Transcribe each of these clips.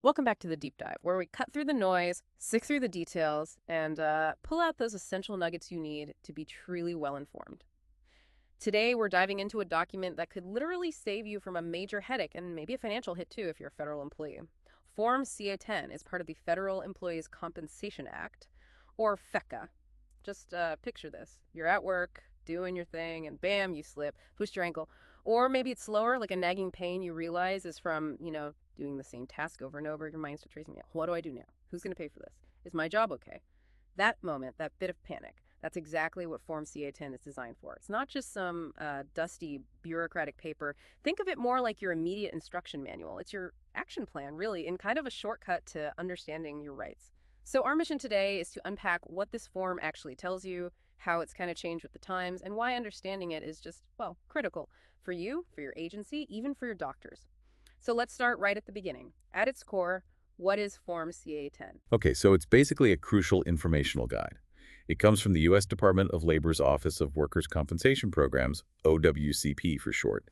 Welcome back to the deep dive, where we cut through the noise, sift through the details, and pull out those essential nuggets you need to be truly well informed. Today, we're diving into a document that could literally save you from a major headache and maybe a financial hit too if you're a federal employee. Form CA-10 is part of the Federal Employees Compensation Act, or FECA. Just picture this. You're at work, doing your thing, and bam, you slip, twist your ankle. Or maybe it's slower, like a nagging pain you realize is from, doing the same task over and over. Your mind starts racing. What do I do now? Who's going to pay for this? Is my job okay? That moment, that bit of panic, that's exactly what Form CA-10 is designed for. It's not just some dusty bureaucratic paper. Think of it more like your immediate instruction manual. It's your action plan, really, and kind of a shortcut to understanding your rights. So our mission today is to unpack what this form actually tells you, how it's kind of changed with the times, and why understanding it is just, well, critical for you, for your agency, even for your doctors. So let's start right at the beginning. At its core, what is Form CA-10? Okay, so it's basically a crucial informational guide. It comes from the U.S. Department of Labor's Office of Workers' Compensation Programs, OWCP for short.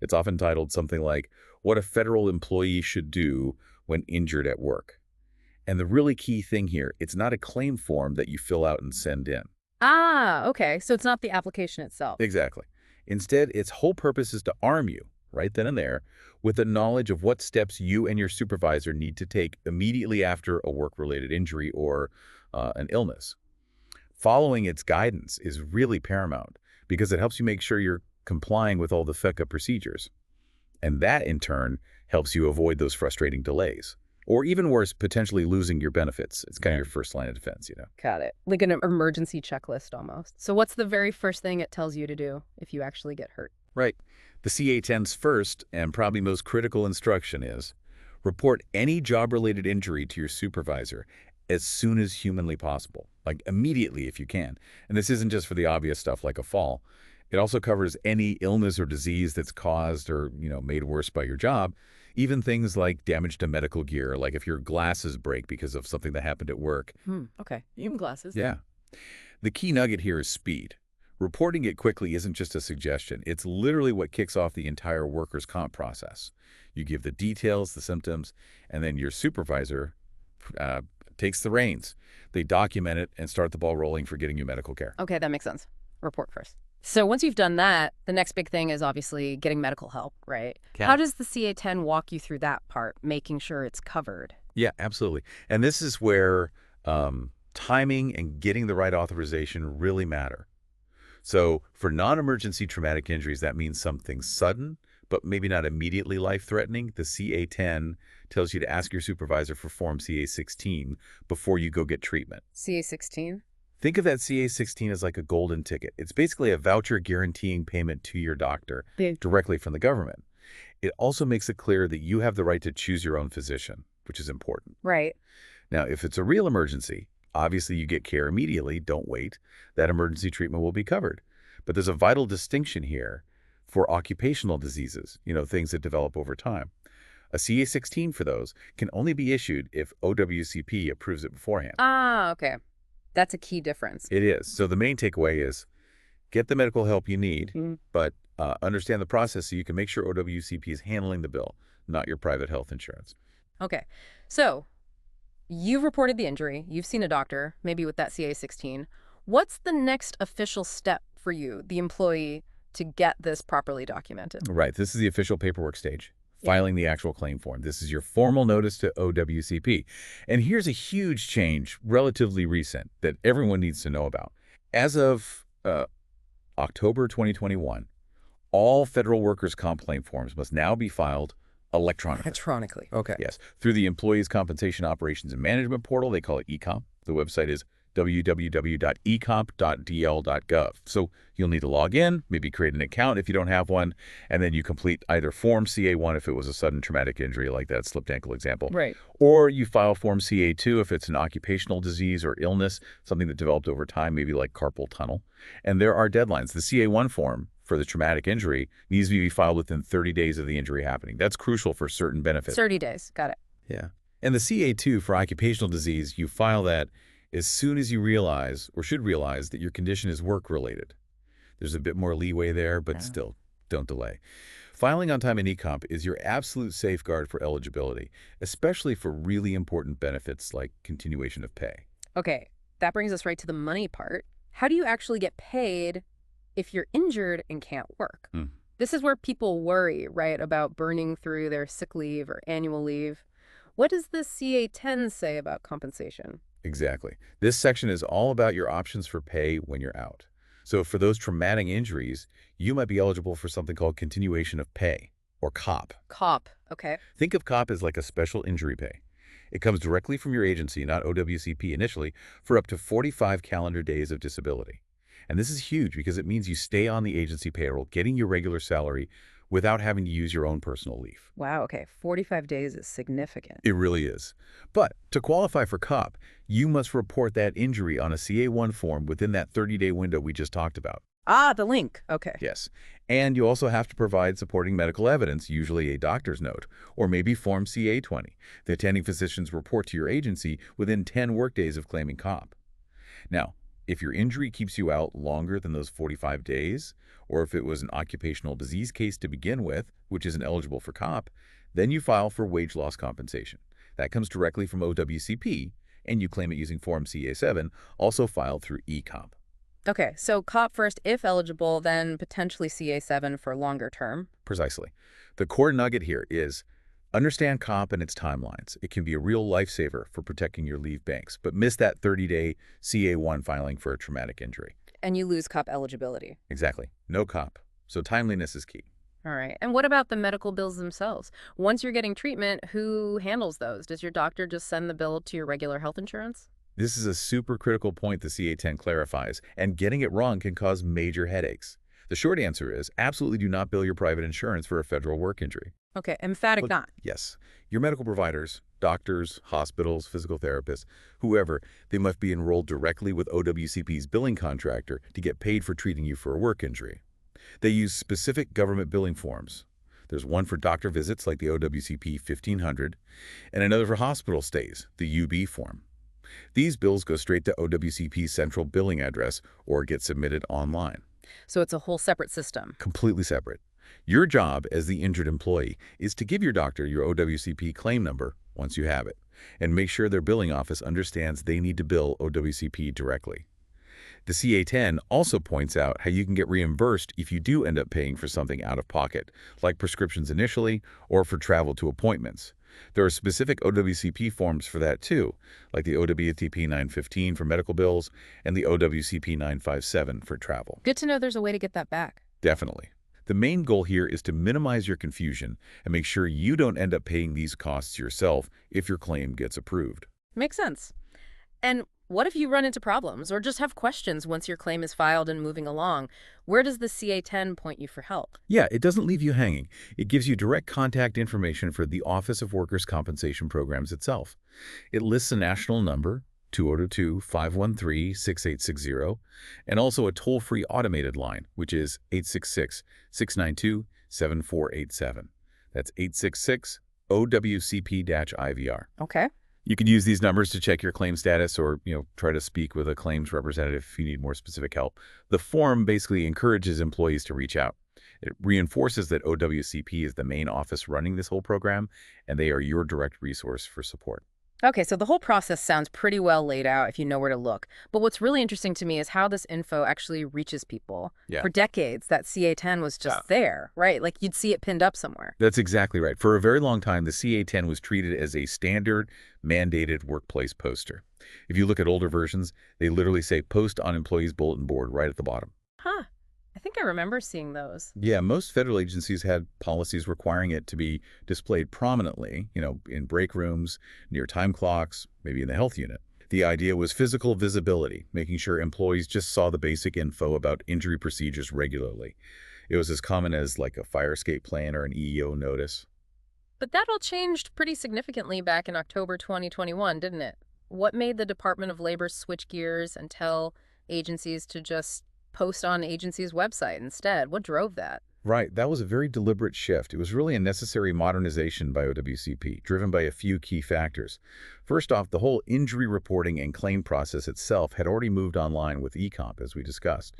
It's often titled something like, What a Federal Employee Should Do When Injured at Work. And the really key thing here, it's not a claim form that you fill out and send in. Ah, okay. So it's not the application itself. Exactly. Instead, its whole purpose is to arm you, right then and there, with the knowledge of what steps you and your supervisor need to take immediately after a work-related injury or an illness. Following its guidance is really paramount because it helps you make sure you're complying with all the FECA procedures. And that, in turn, helps you avoid those frustrating delays. Or even worse, potentially losing your benefits. It's kind of your first line of defense. Got it. Like an emergency checklist almost. So what's the very first thing it tells you to do if you actually get hurt? Right. The CA-10's first and probably most critical instruction is report any job-related injury to your supervisor as soon as humanly possible, like immediately if you can. And this isn't just for the obvious stuff like a fall. It also covers any illness or disease that's caused or, made worse by your job, even things like damage to medical gear, like if your glasses break because of something that happened at work. Okay. Even glasses. Yeah. The key nugget here is speed. Reporting it quickly isn't just a suggestion. It's literally what kicks off the entire workers' comp process. You give the details, the symptoms, and then your supervisor takes the reins. They document it and start the ball rolling for getting you medical care. Okay, that makes sense. Report first. So once you've done that, the next big thing is obviously getting medical help, right? Yeah. How does the CA-10 walk you through that part, making sure it's covered? Yeah, absolutely. And this is where timing and getting the right authorization really matter. So for non-emergency traumatic injuries, that means something sudden, but maybe not immediately life-threatening. The CA-10 tells you to ask your supervisor for Form CA-16 before you go get treatment. CA-16? Think of that CA-16 as like a golden ticket. It's basically a voucher guaranteeing payment to your doctor directly from the government. It also makes it clear that you have the right to choose your own physician, which is important. Right. Now, if it's a real emergency, obviously you get care immediately. Don't wait. That emergency treatment will be covered. But there's a vital distinction here for occupational diseases, things that develop over time. A CA-16 for those can only be issued if OWCP approves it beforehand. Ah, okay. That's a key difference. It is. So the main takeaway is get the medical help you need, but understand the process so you can make sure OWCP is handling the bill, not your private health insurance. Okay. So you've reported the injury. You've seen a doctor, maybe with that CA-16. What's the next official step for you, the employee, to get this properly documented? Right. This is the official paperwork stage. Filing the actual claim form. This is your formal notice to OWCP. And here's a huge change, relatively recent, that everyone needs to know about. As of October 2021, all federal workers' comp claim forms must now be filed electronically. Electronically, okay. Yes, through the Employees Compensation Operations and Management Portal. They call it ECOMP. The website is www.ecomp.dl.gov. So you'll need to log in, maybe create an account if you don't have one, and then you complete either Form CA-1 if it was a sudden traumatic injury like that slipped ankle example. Right. Or you file Form CA-2 if it's an occupational disease or illness, something that developed over time, maybe like carpal tunnel. And there are deadlines. The CA-1 form for the traumatic injury needs to be filed within 30 days of the injury happening. That's crucial for certain benefits. 30 days. Got it. Yeah. And the CA-2 for occupational disease, you file that as soon as you realize, or should realize, that your condition is work-related. There's a bit more leeway there, but still, don't delay. Filing on time in ECOMP is your absolute safeguard for eligibility, especially for really important benefits like continuation of pay. Okay, that brings us right to the money part. How do you actually get paid if you're injured and can't work? Hmm. This is where people worry, right, about burning through their sick leave or annual leave. What does the CA-10 say about compensation? Exactly. This section is all about your options for pay when you're out. So for those traumatic injuries, you might be eligible for something called continuation of pay, or COP. COP, okay. Think of COP as like a special injury pay. It comes directly from your agency, not OWCP initially, for up to 45 calendar days of disability. And this is huge because it means you stay on the agency payroll, getting your regular salary without having to use your own personal leave. Wow, okay. 45 days is significant. It really is. But to qualify for COP, you must report that injury on a CA-1 form within that 30-day window we just talked about. Ah, the link. Okay. Yes. And you also have to provide supporting medical evidence, usually a doctor's note, or maybe Form CA-20. The attending physicians report to your agency within 10 workdays of claiming COP. Now, if your injury keeps you out longer than those 45 days, or if it was an occupational disease case to begin with, which isn't eligible for COP, then you file for wage loss compensation. That comes directly from OWCP, and you claim it using Form CA-7, also filed through ECOMP. Okay, so COP first if eligible, then potentially CA-7 for longer term. Precisely. The core nugget here is understand COP and its timelines. It can be a real lifesaver for protecting your leave banks, but miss that 30-day CA-1 filing for a traumatic injury. And you lose COP eligibility. Exactly. No COP. So timeliness is key. All right. And what about the medical bills themselves? Once you're getting treatment, who handles those? Does your doctor just send the bill to your regular health insurance? This is a super critical point the CA-10 clarifies, and getting it wrong can cause major headaches. The short answer is absolutely do not bill your private insurance for a federal work injury. Okay, emphatic Look, not. yes. Your medical providers, doctors, hospitals, physical therapists, whoever, they must be enrolled directly with OWCP's billing contractor to get paid for treating you for a work injury. They use specific government billing forms. There's one for doctor visits like the OWCP 1500, and another for hospital stays, the UB form. These bills go straight to OWCP's central billing address or get submitted online. So it's a whole separate system. Completely separate. Your job as the injured employee is to give your doctor your OWCP claim number once you have it, and make sure their billing office understands they need to bill OWCP directly. The CA-10 also points out how you can get reimbursed if you do end up paying for something out of pocket, like prescriptions initially or for travel to appointments. There are specific OWCP forms for that too, like the OWCP 915 for medical bills and the OWCP 957 for travel. Good to know there's a way to get that back. Definitely. The main goal here is to minimize your confusion and make sure you don't end up paying these costs yourself if your claim gets approved. Makes sense. And what if you run into problems or just have questions once your claim is filed and moving along? Where does the CA-10 point you for help? Yeah, it doesn't leave you hanging. It gives you direct contact information for the Office of Workers' Compensation Programs itself. It lists a national number, 202-513-6860, and also a toll-free automated line, which is 866-692-7487. That's 866-OWCP-IVR. Okay. You can use these numbers to check your claim status or, try to speak with a claims representative if you need more specific help. The form basically encourages employees to reach out. It reinforces that OWCP is the main office running this whole program, and they are your direct resource for support. Okay, so the whole process sounds pretty well laid out if you know where to look. But what's really interesting to me is how this info actually reaches people. Yeah. For decades, that CA-10 was just there, right? Like you'd see it pinned up somewhere. That's exactly right. For a very long time, the CA-10 was treated as a standard mandated workplace poster. If you look at older versions, they literally say post on employees' bulletin board right at the bottom. Huh. I think I remember seeing those. Yeah, most federal agencies had policies requiring it to be displayed prominently, in break rooms, near time clocks, maybe in the health unit. The idea was physical visibility, making sure employees just saw the basic info about injury procedures regularly. It was as common as like a fire escape plan or an EEO notice. But that all changed pretty significantly back in October 2021, didn't it? What made the Department of Labor switch gears and tell agencies to just post on agency's website instead? What drove that? Right, that was a very deliberate shift. It was really a necessary modernization by OWCP, driven by a few key factors. First off, the whole injury reporting and claim process itself had already moved online with ECOMP, as we discussed.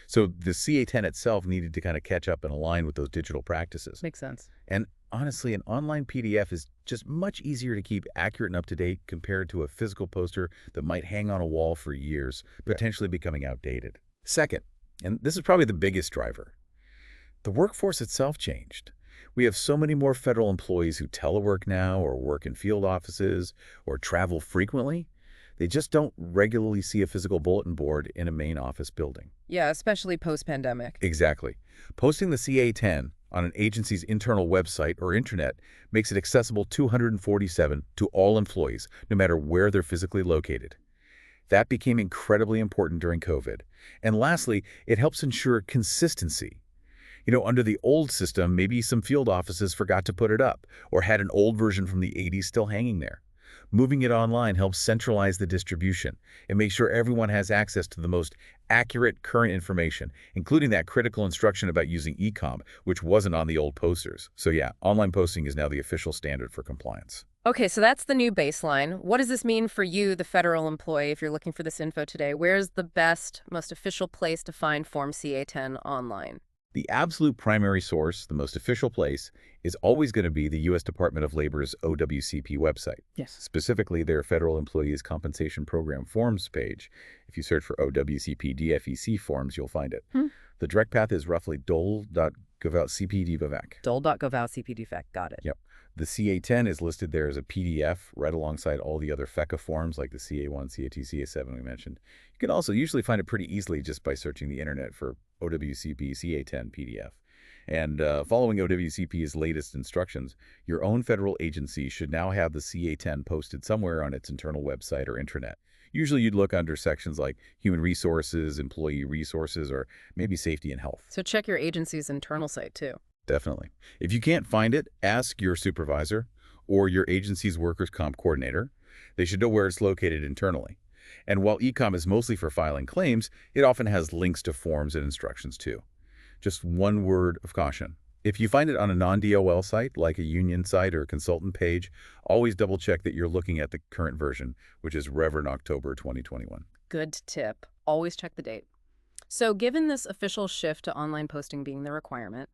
So the CA-10 itself needed to kind of catch up and align with those digital practices. Makes sense. And honestly, an online PDF is just much easier to keep accurate and up to date compared to a physical poster that might hang on a wall for years, potentially becoming outdated. Second, and this is probably the biggest driver, the workforce itself changed. We have so many more federal employees who telework now or work in field offices or travel frequently. They just don't regularly see a physical bulletin board in a main office building. Yeah, especially post-pandemic. Exactly. Posting the CA-10 on an agency's internal website or intranet makes it accessible 247 to all employees, no matter where they're physically located. That became incredibly important during COVID. And lastly, it helps ensure consistency. Under the old system, maybe some field offices forgot to put it up or had an old version from the 80s still hanging there. Moving it online helps centralize the distribution and make sure everyone has access to the most accurate current information, including that critical instruction about using ECOMP, which wasn't on the old posters. So yeah, online posting is now the official standard for compliance. Okay, so that's the new baseline. What does this mean for you, the federal employee, if you're looking for this info today? Where's the best, most official place to find Form CA-10 online? The absolute primary source, the most official place, is always going to be the U.S. Department of Labor's OWCP website. Yes. Specifically, their Federal Employees Compensation Program forms page. If you search for OWCP-DFEC forms, you'll find it. The direct path is roughly dole.gov.cp.DVAC. Dole.gov.cp.DVAC, got it. Yep. The CA-10 is listed there as a PDF right alongside all the other FECA forms like the CA-1, CA-2, CA-7 we mentioned. You can also usually find it pretty easily just by searching the internet for OWCP CA-10 PDF. And following OWCP's latest instructions, your own federal agency should now have the CA-10 posted somewhere on its internal website or intranet. Usually you'd look under sections like Human Resources, Employee Resources, or maybe Safety and Health. So check your agency's internal site, too. Definitely. If you can't find it, ask your supervisor or your agency's workers' comp coordinator. They should know where it's located internally. And while ECOMP is mostly for filing claims, it often has links to forms and instructions too. Just one word of caution. If you find it on a non-DOL site, like a union site or a consultant page, always double-check that you're looking at the current version, which is Reverend October 2021. Good tip. Always check the date. So given this official shift to online posting being the requirement,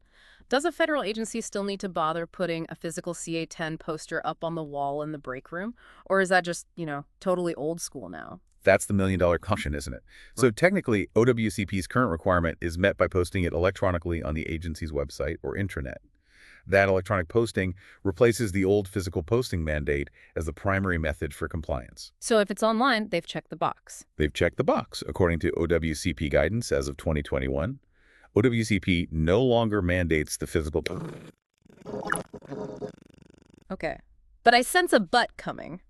does a federal agency still need to bother putting a physical CA-10 poster up on the wall in the break room? Or is that just, totally old school now? That's the million-dollar question, isn't it? So technically, OWCP's current requirement is met by posting it electronically on the agency's website or intranet. That electronic posting replaces the old physical posting mandate as the primary method for compliance. So if it's online, they've checked the box. They've checked the box. According to OWCP guidance as of 2021, OWCP no longer mandates the physical... Okay. But I sense a but coming.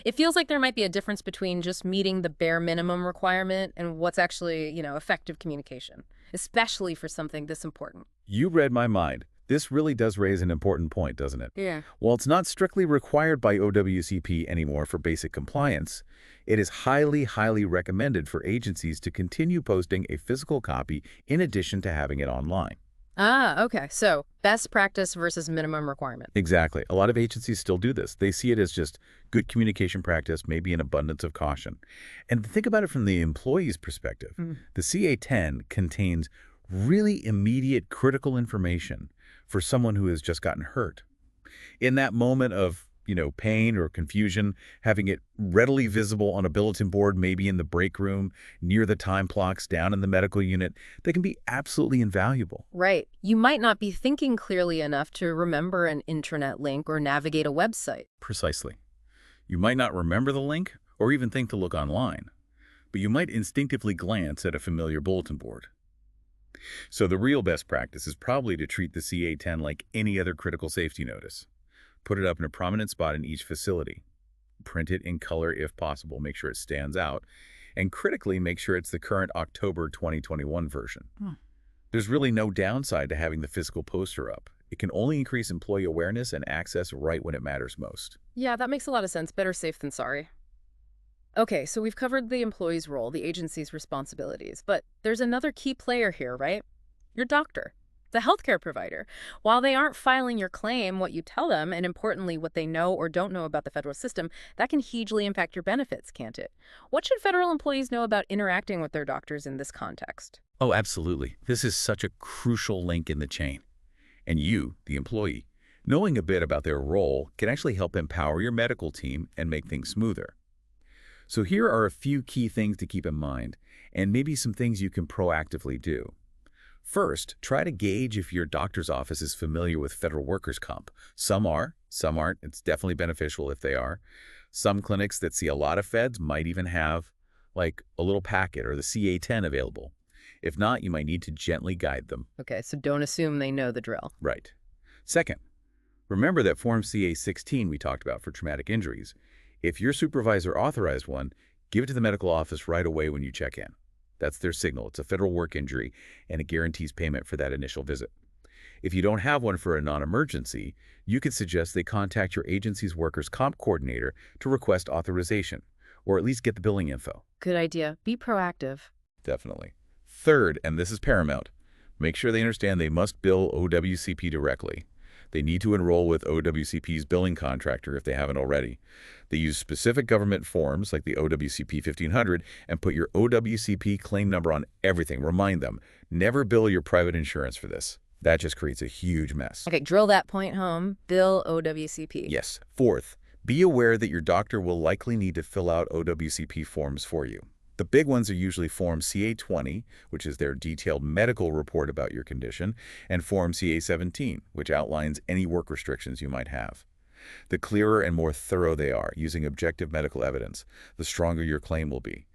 It feels like there might be a difference between just meeting the bare minimum requirement and what's actually, effective communication, especially for something this important. You read my mind. This really does raise an important point, doesn't it? Yeah. While it's not strictly required by OWCP anymore for basic compliance, it is highly, highly recommended for agencies to continue posting a physical copy in addition to having it online. Ah, okay. So best practice versus minimum requirement. Exactly. A lot of agencies still do this. They see it as just good communication practice, maybe an abundance of caution. And think about it from the employee's perspective. The CA-10 contains really immediate critical information for someone who has just gotten hurt. In that moment of, pain or confusion, having it readily visible on a bulletin board, maybe in the break room, near the time clocks, down in the medical unit, they can be absolutely invaluable. Right. You might not be thinking clearly enough to remember an intranet link or navigate a website. Precisely. You might not remember the link or even think to look online, but you might instinctively glance at a familiar bulletin board. So the real best practice is probably to treat the CA-10 like any other critical safety notice. Put it up in a prominent spot in each facility. Print it in color if possible, make sure it stands out, and critically make sure it's the current October 2021 version. There's really no downside to having the physical poster up. It can only increase employee awareness and access right when it matters most. Yeah, that makes a lot of sense. Better safe than sorry. Okay, so we've covered the employee's role, the agency's responsibilities, but there's another key player here, right? Your doctor. the healthcare provider. While they aren't filing your claim, what you tell them, and importantly, what they know or don't know about the federal system, that can hugely impact your benefits, can't it? What should federal employees know about interacting with their doctors in this context? Oh, absolutely. This is such a crucial link in the chain. And you, the employee, knowing a bit about their role can actually help empower your medical team and make things smoother. So here are a few key things to keep in mind, and maybe some things you can proactively do. First, try to gauge if your doctor's office is familiar with federal workers' comp. Some are, some aren't. It's definitely beneficial if they are. Some clinics that see a lot of feds might even have, like, a little packet or the CA-10 available. If not, you might need to gently guide them. Okay, so don't assume they know the drill. Right. Second, remember that Form CA-16 we talked about for traumatic injuries. If your supervisor authorized one, give it to the medical office right away when you check in. That's their signal. It's a federal work injury, and it guarantees payment for that initial visit. If you don't have one for a non-emergency, you could suggest they contact your agency's workers' comp coordinator to request authorization, or at least get the billing info. Good idea. Be proactive. Definitely. Third, and this is paramount, make sure they understand they must bill OWCP directly. They need to enroll with OWCP's billing contractor if they haven't already. They use specific government forms like the OWCP 1500 and put your OWCP claim number on everything. Remind them, never bill your private insurance for this. That just creates a huge mess. Okay, drill that point home. Bill OWCP. Yes. Fourth, be aware that your doctor will likely need to fill out OWCP forms for you. The big ones are usually Form CA-20, which is their detailed medical report about your condition, and Form CA-17, which outlines any work restrictions you might have. The clearer and more thorough they are, using objective medical evidence, the stronger your claim will be.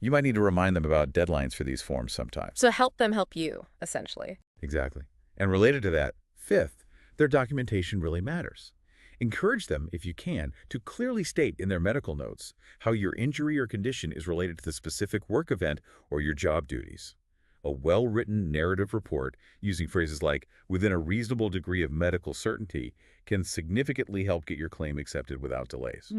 You might need to remind them about deadlines for these forms sometimes. So help them help you, essentially. Exactly. And related to that, fifth, their documentation really matters. Encourage them, if you can, to clearly state in their medical notes how your injury or condition is related to the specific work event or your job duties. A well-written narrative report using phrases like, within a reasonable degree of medical certainty, can significantly help get your claim accepted without delays.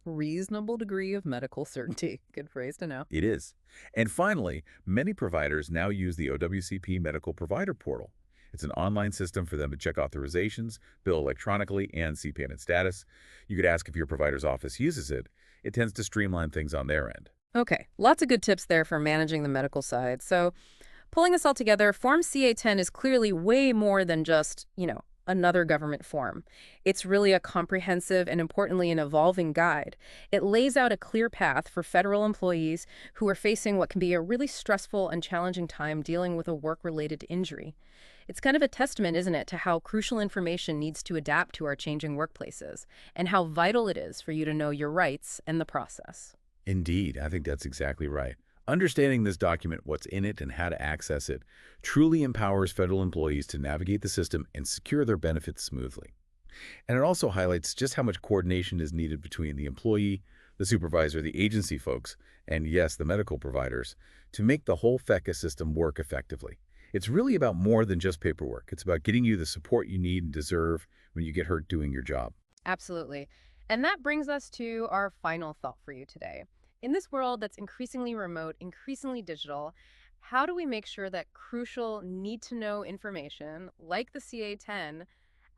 Reasonable degree of medical certainty. Good phrase to know. It is. And finally, many providers now use the OWCP Medical Provider Portal. It's an online system for them to check authorizations, bill electronically, and see payment status. You could ask if your provider's office uses it. It tends to streamline things on their end. Okay, lots of good tips there for managing the medical side. So pulling this all together, Form CA-10 is clearly way more than just, another government form. It's really a comprehensive and importantly an evolving guide. It lays out a clear path for federal employees who are facing what can be a really stressful and challenging time dealing with a work-related injury. It's kind of a testament, isn't it, to how crucial information needs to adapt to our changing workplaces and how vital it is for you to know your rights and the process. Indeed, I think that's exactly right. Understanding this document, what's in it, and how to access it truly empowers federal employees to navigate the system and secure their benefits smoothly. And it also highlights just how much coordination is needed between the employee, the supervisor, the agency folks, and yes, the medical providers, to make the whole FECA system work effectively. It's really about more than just paperwork. It's about getting you the support you need and deserve when you get hurt doing your job. Absolutely. And that brings us to our final thought for you today. In this world that's increasingly remote, increasingly digital, how do we make sure that crucial need-to-know information, like the CA-10,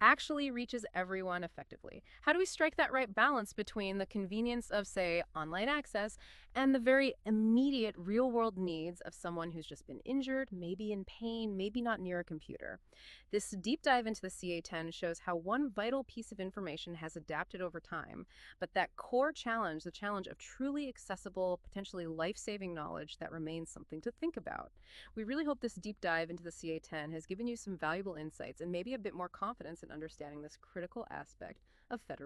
actually reaches everyone effectively? How do we strike that right balance between the convenience of, say, online access and the very immediate real-world needs of someone who's just been injured, maybe in pain, maybe not near a computer? This deep dive into the CA-10 shows how one vital piece of information has adapted over time, but that core challenge, the challenge of truly accessible, potentially life-saving knowledge, that remains something to think about. We really hope this deep dive into the CA-10 has given you some valuable insights and maybe a bit more confidence in understanding this critical aspect of federal